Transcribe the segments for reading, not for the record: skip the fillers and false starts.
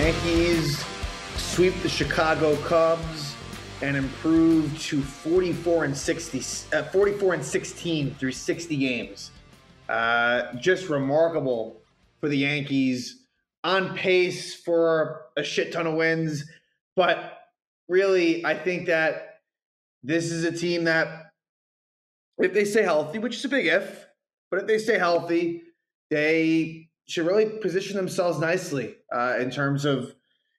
Yankees sweep the Chicago Cubs and improve to 44-16 through 60 games. Just remarkable for the Yankees. On pace for a shit ton of wins. But really, I think that this is a team that, if they stay healthy, which is a big if, but if they stay healthy, they should really position themselves nicely in terms of,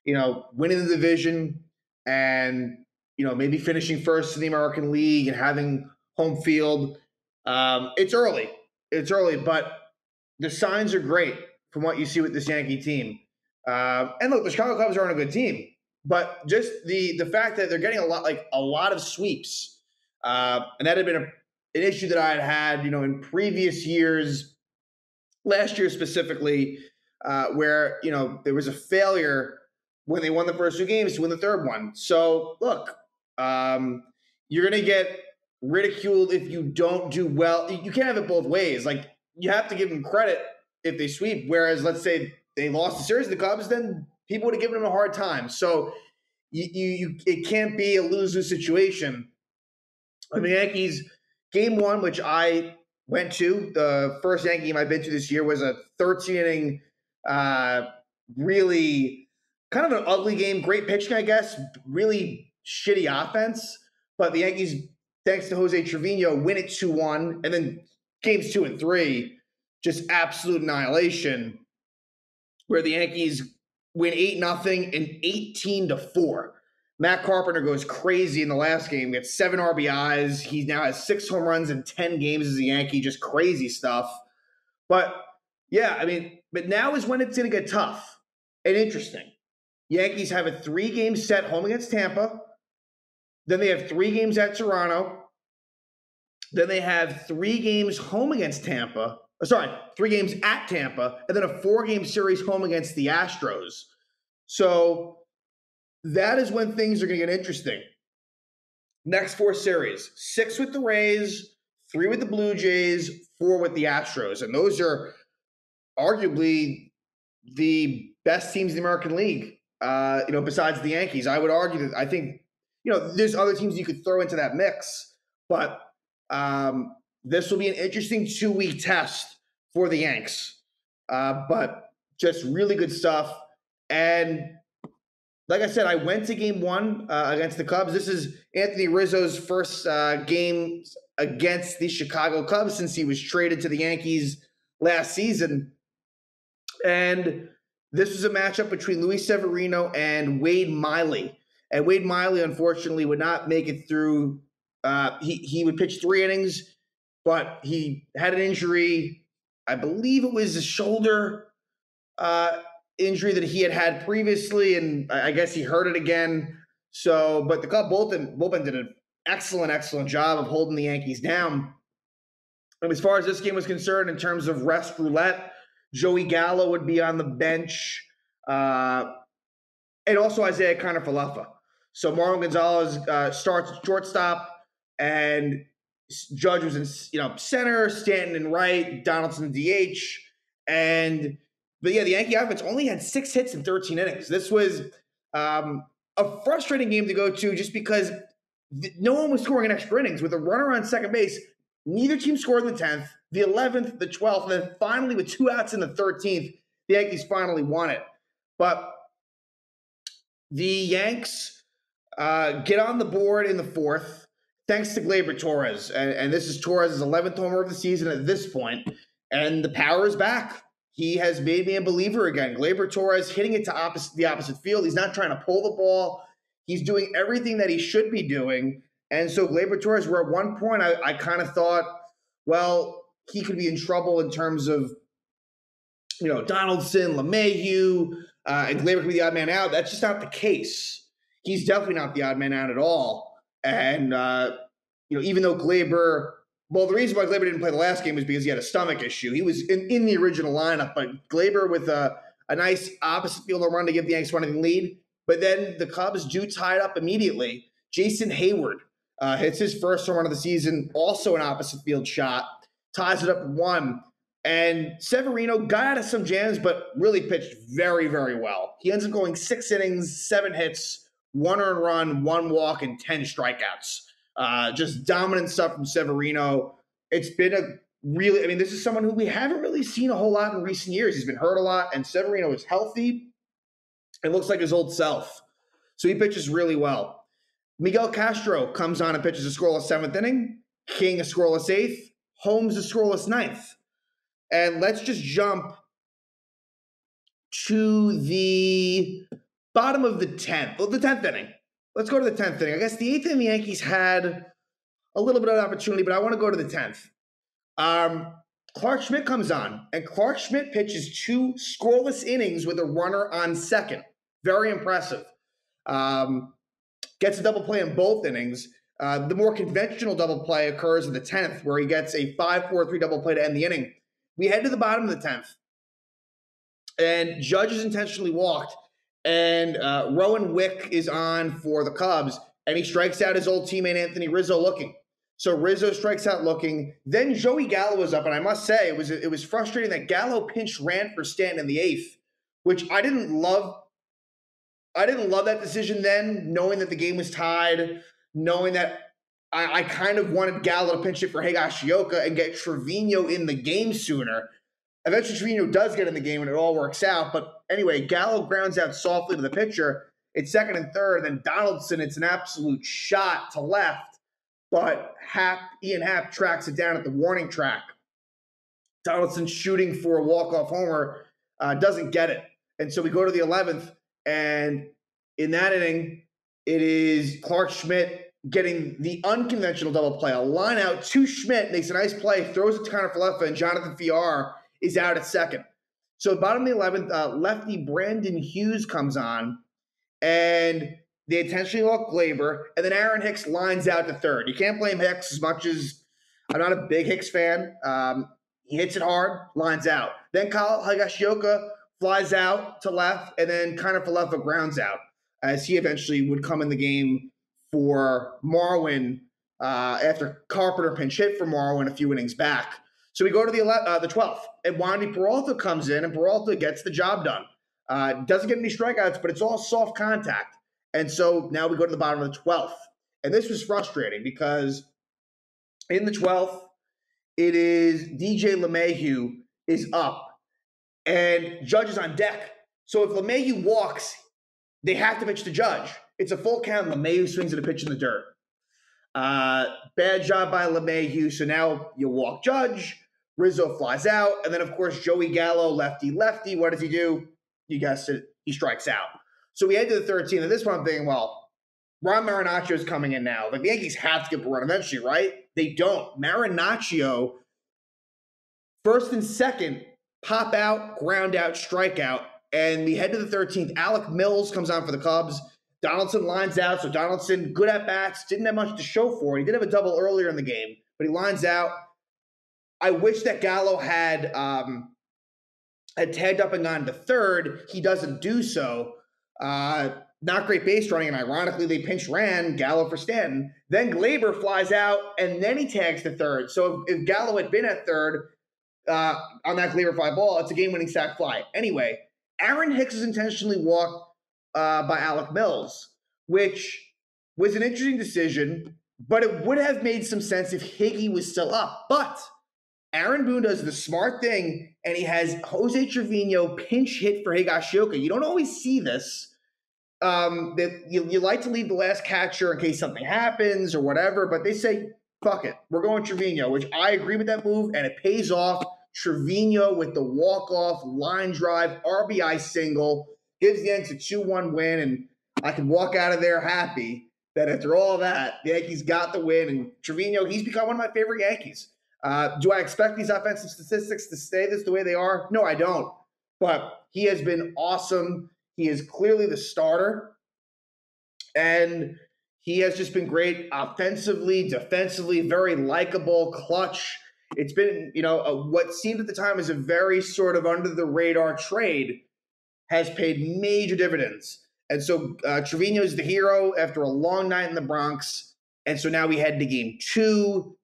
winning the division and, maybe finishing first in the American League and having home field. It's early, but the signs are great from what you see with this Yankee team. And look, the Chicago Cubs aren't a good team, but just the fact that they're getting a lot of sweeps, and that had been an issue that I had in previous years. Last year specifically, where, there was a failure when they won the first two games to win the third one. So, look, you're going to get ridiculed if you don't do well. You can't have it both ways. Like, you have to give them credit if they sweep, whereas, let's say they lost the series to the Cubs, then people would have given them a hard time. So, it can't be a lose-lose situation. I mean, the Yankees, game one, which I went to, the first Yankee game I've been to this year, was a 13-inning, really kind of an ugly game. Great pitching, I guess. Really shitty offense. But the Yankees, thanks to Jose Trevino, win it 2-1. And then games 2 and 3, just absolute annihilation, where the Yankees win 8-0 and 18-4. Matt Carpenter goes crazy in the last game. He gets 7 RBIs. He now has 6 home runs in 10 games as a Yankee. Just crazy stuff. But, yeah, but now is when it's going to get tough and interesting. Yankees have a 3-game set home against Tampa. Then they have 3 games at Toronto. Then they have 3 games home against Tampa. 3 games at Tampa. And then a 4-game series home against the Astros. So that is when things are going to get interesting. Next 4 series, 6 with the Rays, 3 with the Blue Jays, 4 with the Astros. And those are arguably the best teams in the American League, besides the Yankees. I would argue that I think, there's other teams you could throw into that mix. But this will be an interesting 2-week test for the Yanks. But just really good stuff. And like I said, I went to game 1 against the Cubs. This is Anthony Rizzo's first game against the Chicago Cubs since he was traded to the Yankees last season. And this was a matchup between Luis Severino and Wade Miley. And Wade Miley, unfortunately, would not make it through. He would pitch 3 innings, but he had an injury. I believe it was a shoulder injury that he had previously, and I guess he hurt it again. So, but the Cubs bullpen did an excellent job of holding the Yankees down. And as far as this game was concerned, in terms of rest roulette, Joey Gallo would be on the bench, and also Isaiah Kiner-Falefa. So Marlon Gonzalez starts at shortstop, and Judge was in center, Stanton in right, Donaldson DH, But yeah, the Yankee offense only had 6 hits in 13 innings. This was a frustrating game to go to just because no one was scoring in extra innings. With a runner on second base, neither team scored in the 10th, the 11th, the 12th, and then finally with 2 outs in the 13th, the Yankees finally won it. But the Yanks get on the board in the 4th thanks to Gleyber Torres. And this is Torres' 11th homer of the season at this point, and the power is back. He has made me a believer again. Gleyber Torres hitting it to the opposite field. He's not trying to pull the ball. He's doing everything that he should be doing. And so Gleyber Torres, where at one point I kind of thought, well, he could be in trouble in terms of, Donaldson, LeMahieu, and Gleyber could be the odd man out. That's just not the case. He's definitely not the odd man out at all. And, even though Gleyber – well, the reason why Gleyber didn't play the last game was because he had a stomach issue. He was in the original lineup, but Gleyber with a nice opposite field home run to give the Yankees 1-0 lead. But then the Cubs do tie it up immediately. Jason Hayward hits his first home run of the season, also an opposite field shot, ties it up 1. And Severino got out of some jams, but really pitched very, very well. He ends up going 6 innings, 7 hits, 1 earned run, 1 walk, and 10 strikeouts. Just dominant stuff from Severino. It's been a really, I mean, this is someone who we haven't really seen a whole lot in recent years. He's been hurt a lot, and Severino is healthy and looks like his old self. So he pitches really well. Miguel Castro comes on and pitches a scoreless 7th inning, King a scoreless 8th, Holmes a scoreless 9th. And let's just jump to the bottom of the 10th. Well, the 10th inning. Let's go to the 10th inning. I guess the 8th inning, the Yankees had a little bit of opportunity, but I want to go to the 10th. Clark Schmidt comes on, and Clark Schmidt pitches 2 scoreless innings with a runner on second. Very impressive. Gets a double play in both innings. The more conventional double play occurs in the 10th, where he gets a 5-4-3 double play to end the inning. We head to the bottom of the 10th, and Judge is intentionally walked, and Rowan Wick is on for the Cubs, and he strikes out his old teammate Anthony Rizzo looking. So Rizzo strikes out looking. Then Joey Gallo was up, and I must say it was frustrating that Gallo pinch ran for Stanton in the 8th, which I didn't love. I didn't love that decision then, knowing that the game was tied, knowing that I kind of wanted Gallo to pinch it for Higashioka and get Trevino in the game sooner. Eventually, Trevino does get in the game, and it all works out. But anyway, Gallo grounds out softly to the pitcher. It's second and third. Then Donaldson, it's an absolute shot to left. But Ian Happ tracks it down at the warning track. Donaldson shooting for a walk-off homer, doesn't get it. And so we go to the 11th, and in that inning, it is Clark Schmidt getting the unconventional double play. A line out to Schmidt, makes a nice play, throws it to Connor Falefa, and Jonathan Fiar is out at second. So bottom of the 11th, lefty Brandon Hughes comes on, and they intentionally walk Glaber, and then Aaron Hicks lines out to third. You can't blame Hicks as much as I'm not a big Hicks fan. He hits it hard, lines out. Then Kyle Higashioka flies out to left, and then Connor Falefa grounds out, as he eventually would come in the game for Marwin after Carpenter pinch hit for Marwin a few innings back. So we go to the 12th, and Wandy Peralta comes in, and Peralta gets the job done. Doesn't get any strikeouts, but it's all soft contact. And so now we go to the bottom of the 12th. And this was frustrating because in the 12th, it is DJ LeMahieu is up, and Judge is on deck. So if LeMahieu walks, they have to pitch to Judge. It's a full count. LeMahieu swings at a pitch in the dirt. Bad job by LeMahieu. So now you walk Judge. Rizzo flies out. And then, of course, Joey Gallo, lefty. What does he do? You guessed it. He strikes out. So we head to the 13th. And this one I'm thinking, well, Ron Marinaccio is coming in now. Like, the Yankees have to get a run eventually, right? They don't. Marinaccio, first and second, pop out, ground out, strikeout. And we head to the 13th. Alec Mills comes on for the Cubs. Donaldson lines out. So Donaldson, good at bats, didn't have much to show for it. He did have a double earlier in the game, but he lines out. I wish that Gallo had tagged up and gone to third. He doesn't do so. Not great base running, and ironically, they pinch ran Gallo for Stanton. Then Glaber flies out, and then he tags to third. So if Gallo had been at third on that Glaber fly ball, it's a game-winning sac fly. Anyway, Aaron Hicks is intentionally walked by Alec Mills, which was an interesting decision, but it would have made some sense if Higgy was still up. But Aaron Boone does the smart thing, and he has Jose Trevino pinch hit for Higashioka. You don't always see this. You like to leave the last catcher in case something happens or whatever, but they say, fuck it, we're going Trevino, which I agree with that move, and it pays off. Trevino with the walk-off, line drive, RBI single, gives the Yankees a 2-1 win, and I can walk out of there happy that after all that, the Yankees got the win, and Trevino, he's become one of my favorite Yankees. Do I expect these offensive statistics to stay the way they are? No, I don't. But he has been awesome. He is clearly the starter, and he has just been great offensively, defensively, very likable, clutch. It's been, what seemed at the time as a very sort of under-the-radar trade has paid major dividends. And so Trevino is the hero after a long night in the Bronx, and so now we head to game 2,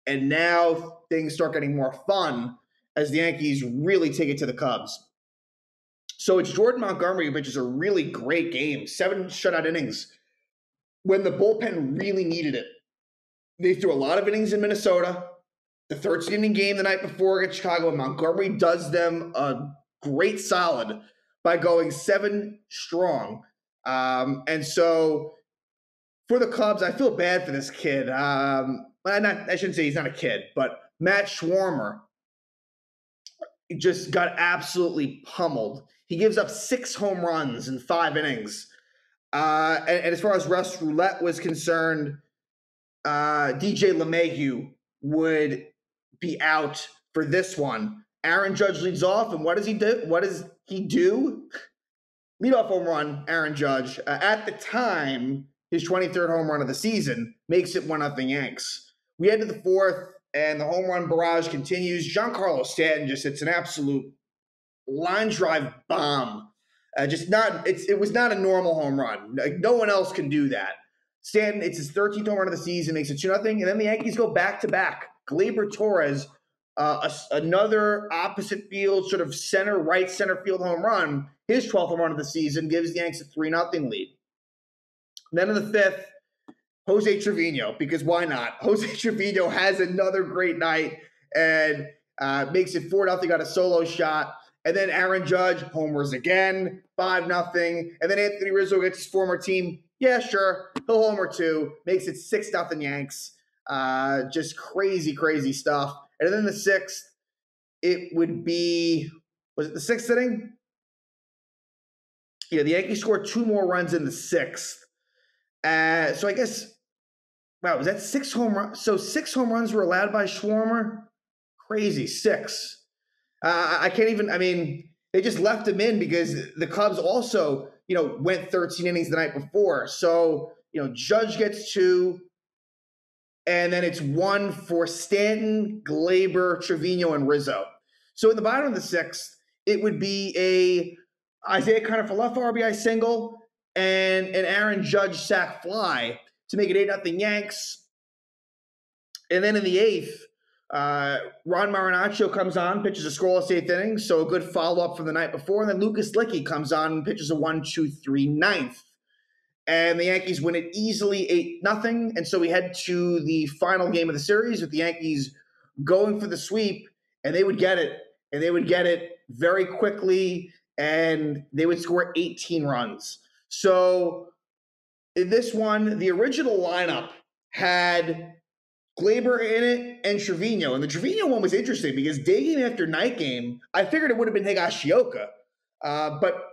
and now things start getting more fun. as the Yankees really take it to the Cubs. So it's Jordan Montgomery who pitches a really great game, 7 shutout innings when the bullpen really needed it. They threw a lot of innings in Minnesota. The 13-inning game the night before against Chicago, and Montgomery does them a great solid by going 7 strong. And so for the Cubs, I feel bad for this kid. I shouldn't say he's not a kid, but Matt Schwarmer just got absolutely pummeled. He gives up 6 home runs in 5 innings. And as far as Russ Roulette was concerned, DJ LeMahieu would be out for this one. Aaron Judge leads off, and what does he do? Leadoff home run, Aaron Judge. At the time, his 23rd home run of the season makes it 1-0 Yanks. We head to the 4th, and the home run barrage continues. Giancarlo Stanton just hits an absolute line drive bomb. It was not a normal home run. Like, no one else can do that. Stanton, it's his 13th home run of the season, makes it 2-0, and then the Yankees go back-to-back. Gleyber Torres, another opposite field, sort of right center field home run, his 12th home run of the season, gives the Yankees a 3-0 lead. And then in the 5th, Jose Trevino, because why not? Jose Trevino has another great night and makes it 4-0, got a solo shot. And then Aaron Judge homers again, 5-0. And then Anthony Rizzo gets his former team. Yeah, sure. He'll homer too. Makes it 6-0 Yanks. Just crazy, crazy stuff. And then the 6th, it would be, was it the 6th inning? Yeah, the Yankees scored 2 more runs in the 6th. So I guess, wow, was that 6 home runs? So 6 home runs were allowed by Schwarmer? Crazy, 6. I can't even, they just left him in because the Cubs also, went 13 innings the night before. So, Judge gets 2, and then it's 1 for Stanton, Gleyber, Trevino, and Rizzo. So in the bottom of the 6th, it would be a Isaiah Kiner-Falefa RBI single and an Aaron Judge sac fly to make it 8-0 Yanks. And then in the 8th, Ron Marinaccio comes on, pitches a scoreless 8th inning, so a good follow-up from the night before. And then Lucas Licky comes on and pitches a 1-2-3 9th. And the Yankees win it easily 8-0. And so we head to the final game of the series with the Yankees going for the sweep, and they would get it. And they would get it very quickly, and they would score 18 runs. So in this one, the original lineup had Gleyber in it and Trevino. And the Trevino one was interesting because day game after night game, I figured it would have been Higashioka. But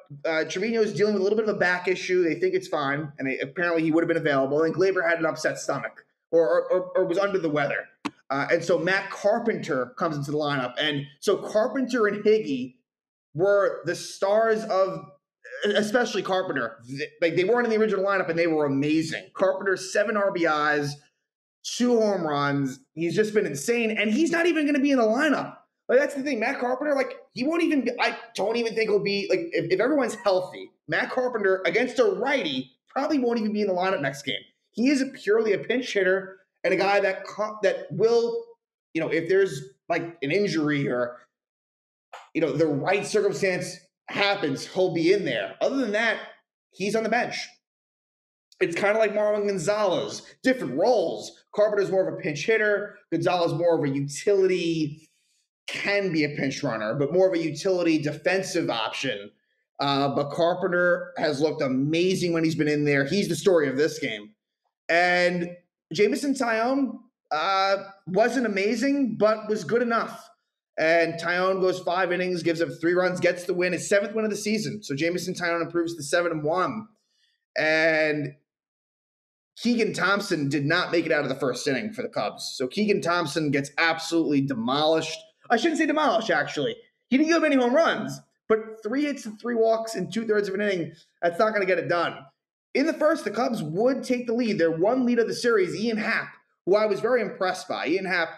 Trevino's dealing with a little bit of a back issue. They think it's fine, and apparently he would have been available. And Gleyber had an upset stomach or was under the weather. And so Matt Carpenter comes into the lineup. And so Carpenter and Higgy were the stars of, especially Carpenter. Like, they weren't in the original lineup, and they were amazing. Carpenter, 7 RBIs, 2 home runs. He's just been insane, and he's not even going to be in the lineup. Like, that's the thing. Matt Carpenter, he won't even – I don't even think he'll be – if everyone's healthy, Matt Carpenter against a righty probably won't even be in the lineup next game. He is purely a pinch hitter and a guy that will – if there's, an injury or, the right circumstance happens, he'll be in there. Other than that, he's on the bench. It's kind of like Marwin Gonzalez, different roles. Carpenter's more of a pinch hitter. Gonzalez more of a utility – can be a pinch runner, but more of a utility defensive option. But Carpenter has looked amazing when he's been in there. He's the story of this game. And Jameson Taillon wasn't amazing, but was good enough. And Taillon goes 5 innings, gives up 3 runs, gets the win, his 7th win of the season. So Jameson Taillon improves to 7-1. And Keegan Thompson did not make it out of the first inning for the Cubs. So Keegan Thompson gets absolutely demolished. I shouldn't say demolished, actually. He didn't give up any home runs, but 3 hits and 3 walks in 2/3 of an inning, that's not going to get it done. In the first, the Cubs would take the lead. Their one lead of the series, Ian Happ, who I was very impressed by. Ian Happ,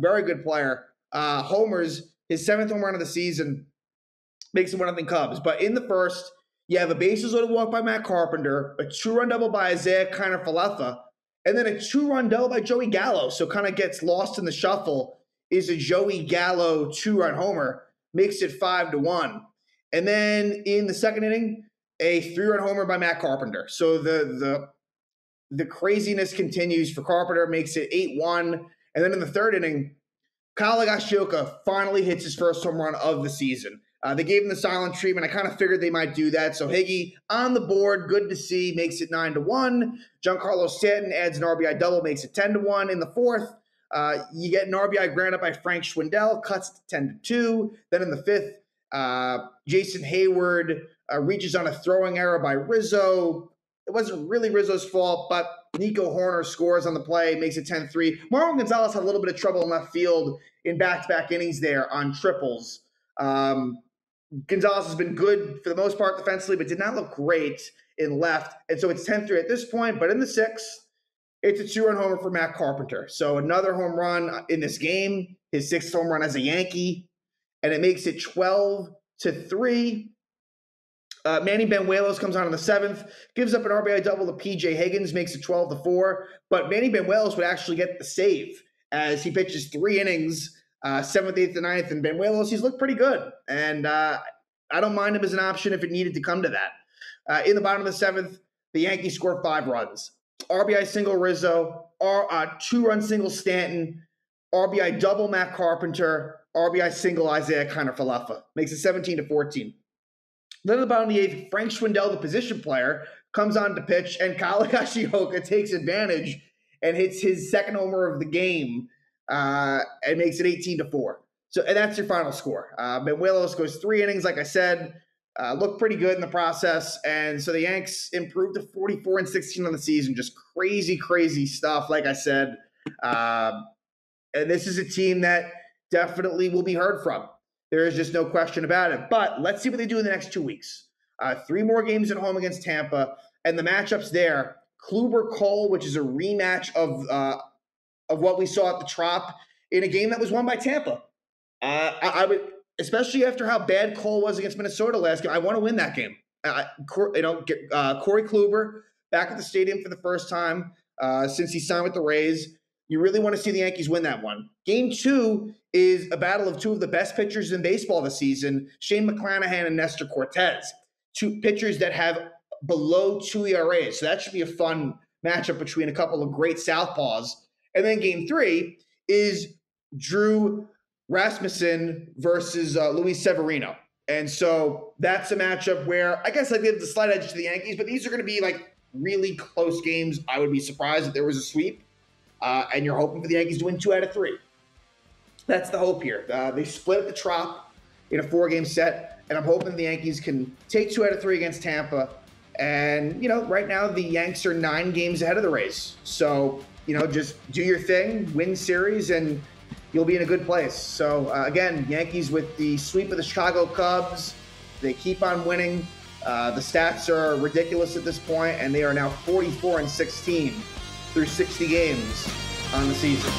very good player. Homers, his 7th home run of the season, makes it 1-0 Cubs. But in the first, you have a bases loaded walk by Matt Carpenter, a 2-run double by Isaiah Kiner-Falefa, and then a 2-run double by Joey Gallo. So kind of gets lost in the shuffle is a Joey Gallo 2-run homer, makes it 5-1. And then in the second inning, a 3-run homer by Matt Carpenter. So the craziness continues for Carpenter, makes it 8-1. And then in the third inning, Kyle Higashioka finally hits his first home run of the season. They gave him the silent treatment. I kind of figured they might do that. So Higgy on the board, good to see, makes it 9-1. Giancarlo Stanton adds an RBI double, makes it 10-1. In the fourth, you get an RBI granted by Frank Schwindel, cuts it to 10-2. Then in the fifth, Jason Hayward reaches on a throwing error by Rizzo. It wasn't really Rizzo's fault, but Nico Horner scores on the play, makes it 10-3. Marwin Gonzalez had a little bit of trouble in left field in back-to-back innings there on triples. Gonzalez has been good for the most part defensively, but did not look great in left. And so it's 10-3 at this point. But in the sixth, it's a 2-run homer for Matt Carpenter. So another home run in this game, his sixth home run as a Yankee. And it makes it 12-3. Manny Banuelos comes on in the seventh, gives up an RBI double to P.J. Higgins, makes it 12-4. But Manny Banuelos would actually get the save as he pitches 3 innings, 7th, 8th, and 9th. And Banuelos, he's looked pretty good. And I don't mind him as an option if it needed to come to that. In the bottom of the seventh, the Yankees score 5 runs. RBI single Rizzo, 2-run single Stanton, RBI double Matt Carpenter, RBI single Isaiah Kiner-Falefa. Makes it 17-14. Then at the bottom of the eighth, Frank Schwindel, the position player, comes on to pitch, and Kyle Higashioka takes advantage and hits his second homer of the game and makes it 18-4. So, and that's your final score. Banuelos goes 3 innings, like I said, looked pretty good in the process, and so the Yanks improved to 44-16 on the season. Just crazy, crazy stuff, like I said. And this is a team that definitely will be heard from. There is just no question about it. But let's see what they do in the next 2 weeks. 3 more games at home against Tampa, and the matchups there: Kluber-Cole, which is a rematch of what we saw at the Trop in a game that was won by Tampa. I would, especially after how bad Cole was against Minnesota last game, I want to win that game. Corey Kluber back at the stadium for the first time since he signed with the Rays. You really want to see the Yankees win that one. Game 2 is a battle of 2 of the best pitchers in baseball this season, Shane McClanahan and Nestor Cortez. 2 pitchers that have below 2 ERAs. So that should be a fun matchup between a couple of great southpaws. And then game 3 is Drew Rasmussen versus Luis Severino. And so that's a matchup where I guess I give the slight edge to the Yankees, but these are going to be like really close games. I would be surprised if there was a sweep. And you're hoping for the Yankees to win 2 out of 3. That's the hope here. They split at the Trop in a 4-game set, and I'm hoping the Yankees can take 2 out of 3 against Tampa. And, right now the Yanks are 9 games ahead of the Rays. So, just do your thing, win series, and you'll be in a good place. So, again, Yankees with the sweep of the Chicago Cubs. They keep on winning. The stats are ridiculous at this point, and they are now 44-16 through 60 games on the season.